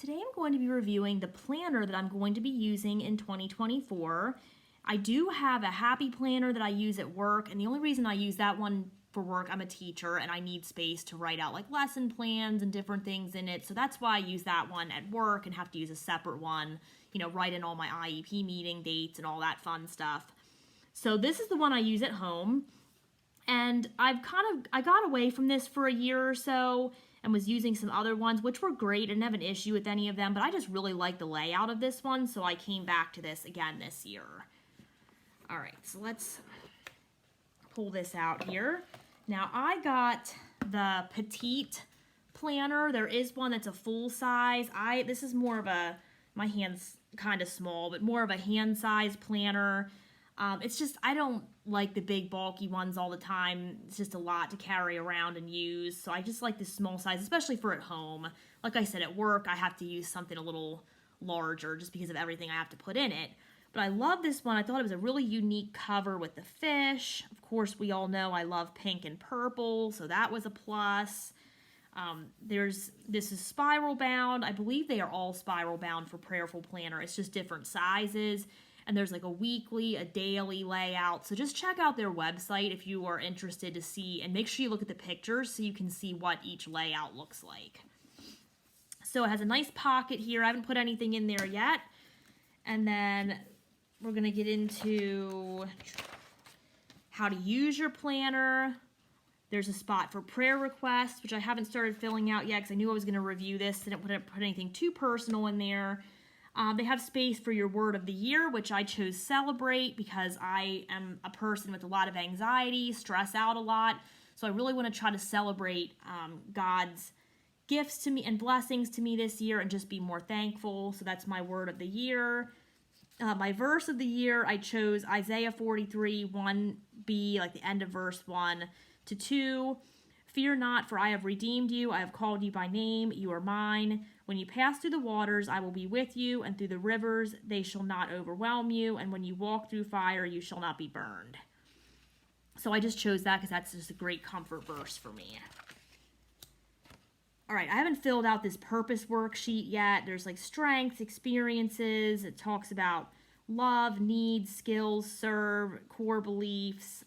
Today I'm going to be reviewing the planner that I'm going to be using in 2024. I do have a happy planner that I use at work, and the only reason I use that one for work, I'm a teacher and I need space to write out like lesson plans and different things in it. So that's why I use that one at work and have to use a separate one, write in all my IEP meeting dates and all that fun stuff. So this is the one I use at home. And I got away from this for a year or so and was using some other ones, which were great. I didn't have an issue with any of them, but I just really like the layout of this one, so I came back to this again this year. All right, so let's pull this out here. Now, I got the petite planner. There is one that's a full size. This is more of my hand's kind of small, but more of a hand size planner. It's just, I don't like the big bulky ones all the time. It's just a lot to carry around and use. So I just like the small size, especially for at home. Like I said, at work, I have to use something a little larger just because of everything I have to put in it. But I love this one. I thought it was a really unique cover with the fish. Of course, we all know I love pink and purple, so that was a plus. This is spiral bound. I believe they are all spiral bound for Prayerful Planner. It's just different sizes. And there's like a weekly, a daily layout. So just check out their website if you are interested to see, and make sure you look at the pictures so you can see what each layout looks like. So it has a nice pocket here. I haven't put anything in there yet. And then we're going to get into how to use your planner. There's a spot for prayer requests, which I haven't started filling out yet because I knew I was going to review this. Didn't put anything too personal in there. They have space for your word of the year, which I chose celebrate because I am a person with a lot of anxiety, stress out a lot. So I really want to try to celebrate God's gifts to me and blessings to me this year and just be more thankful. So that's my word of the year. My verse of the year, I chose Isaiah 43, 1b, like the end of verse 1 to 2. Fear not, for I have redeemed you. I have called you by name. You are mine. When you pass through the waters, I will be with you, and through the rivers, they shall not overwhelm you. And when you walk through fire, you shall not be burned. So I just chose that because that's just a great comfort verse for me. All right, I haven't filled out this purpose worksheet yet. There's like strengths, experiences. It talks about love, needs, skills, serve, core beliefs.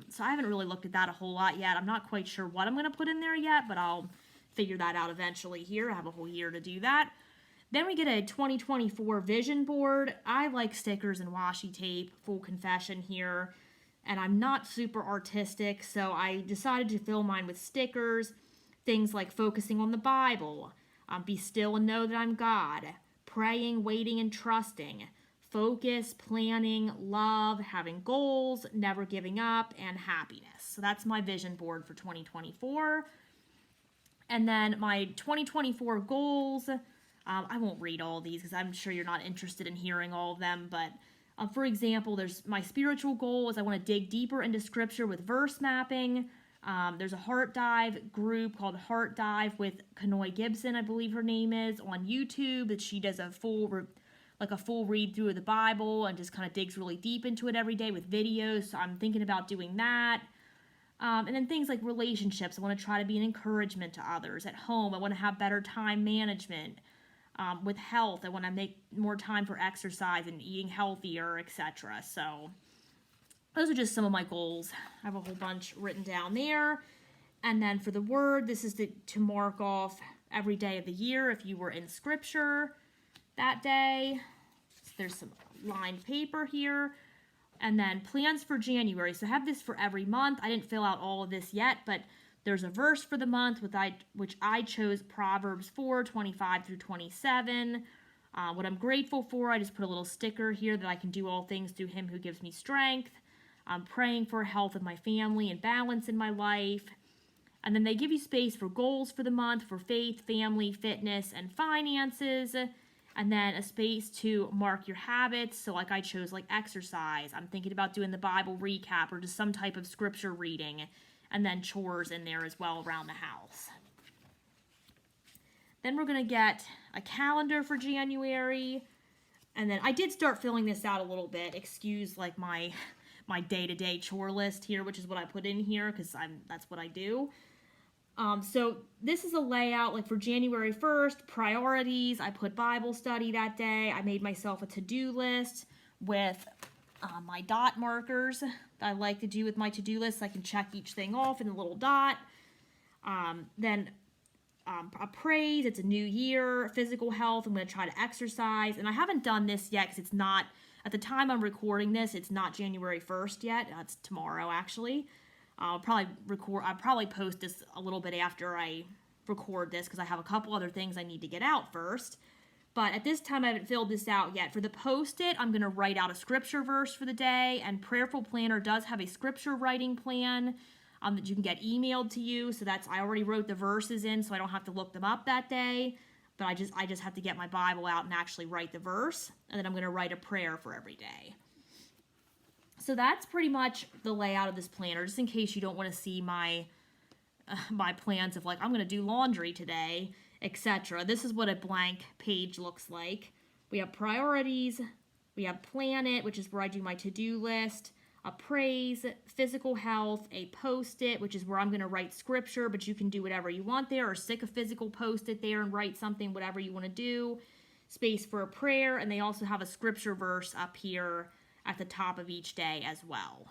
So I haven't really looked at that a whole lot yet. I'm not quite sure what I'm going to put in there yet, but I'll figure that out eventually here. I have a whole year to do that. Then we get a 2024 vision board. I like stickers and washi tape, full confession here. And I'm not super artistic, so I decided to fill mine with stickers. Things like focusing on the Bible, be still and know that I'm God, praying, waiting, and trusting, focus, planning, love, having goals, never giving up, and happiness. So that's my vision board for 2024. And then my 2024 goals, I won't read all these because I'm sure you're not interested in hearing all of them, but for example, there's my spiritual goal is I want to dig deeper into scripture with verse mapping. There's a Heart Dive group called Heart Dive with Kanoy Gibson, I believe her name is, on YouTube, that she does a full read through of the Bible and just kind of digs really deep into it every day with videos. So I'm thinking about doing that. And then things like relationships. I want to try to be an encouragement to others. At home, I want to have better time management. With health, I want to make more time for exercise and eating healthier, etc. So those are just some of my goals. I have a whole bunch written down there. And then for the word, this is to mark off every day of the year if you were in scripture that day. So there's some lined paper here. And then plans for January. So I have this for every month. I didn't fill out all of this yet, but there's a verse for the month which I chose Proverbs 4, 25 through 27. What I'm grateful for, I just put a little sticker here that I can do all things through him who gives me strength. I'm praying for health of my family and balance in my life. And then they give you space for goals for the month for faith, family, fitness, and finances. And then a space to mark your habits. So like I chose like exercise. I'm thinking about doing the Bible recap or just some type of scripture reading. And then chores in there as well around the house. Then we're going to get a calendar for January. And then I did start filling this out a little bit. Excuse like my day-to-day chore list here, which is what I put in here because that's what I do. So this is a layout like for January 1st, priorities. I put Bible study that day. I made myself a to-do list with my dot markers that I like to do with my to-do list. I can check each thing off in a little dot. Then a praise, it's a new year, physical health, I'm going to try to exercise. And I haven't done this yet because it's not, at the time I'm recording this, it's not January 1st yet. It's tomorrow actually. I'll probably post this a little bit after I record this because I have a couple other things I need to get out first. But at this time, I haven't filled this out yet. For the Post-it, I'm going to write out a scripture verse for the day. And Prayerful Planner does have a scripture writing plan that you can get emailed to you. So I already wrote the verses in, so I don't have to look them up that day. But I just have to get my Bible out and actually write the verse. And then I'm going to write a prayer for every day. So that's pretty much the layout of this planner, just in case you don't want to see my plans of like, I'm going to do laundry today, etc. This is what a blank page looks like. We have priorities, we have plan it, which is where I do my to-do list, a praise, physical health, a post-it, which is where I'm going to write scripture, but you can do whatever you want there, or stick a physical post-it there and write something, whatever you want to do, space for a prayer, and they also have a scripture verse up here at the top of each day as well.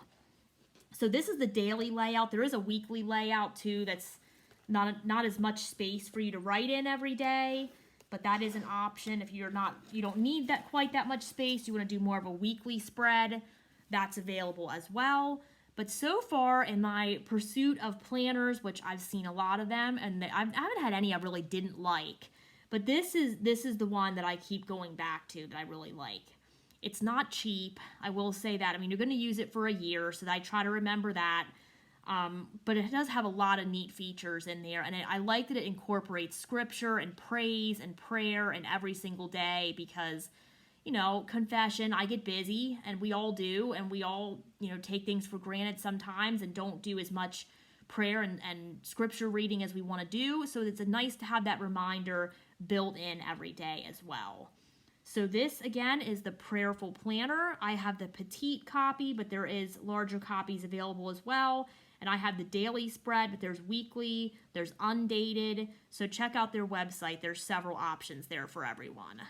So this is the daily layout. There is a weekly layout too that's not as much space for you to write in every day, but that is an option if you don't need quite that much space, you want to do more of a weekly spread, that's available as well. But so far in my pursuit of planners, which I've seen a lot of them, and I haven't had any I really didn't like, but this is the one that I keep going back to that I really like. It's not cheap, I will say that. I mean, you're going to use it for a year, so I try to remember that. But it does have a lot of neat features in there, and I like that it incorporates scripture and praise and prayer in every single day because, confession, I get busy, and we all do, and we all, take things for granted sometimes and don't do as much prayer and scripture reading as we want to do, so it's nice to have that reminder built in every day as well. So this, again, is the Prayerful Planner. I have the petite copy, but there is larger copies available as well. And I have the daily spread, but there's weekly, there's undated. So check out their website. There's several options there for everyone.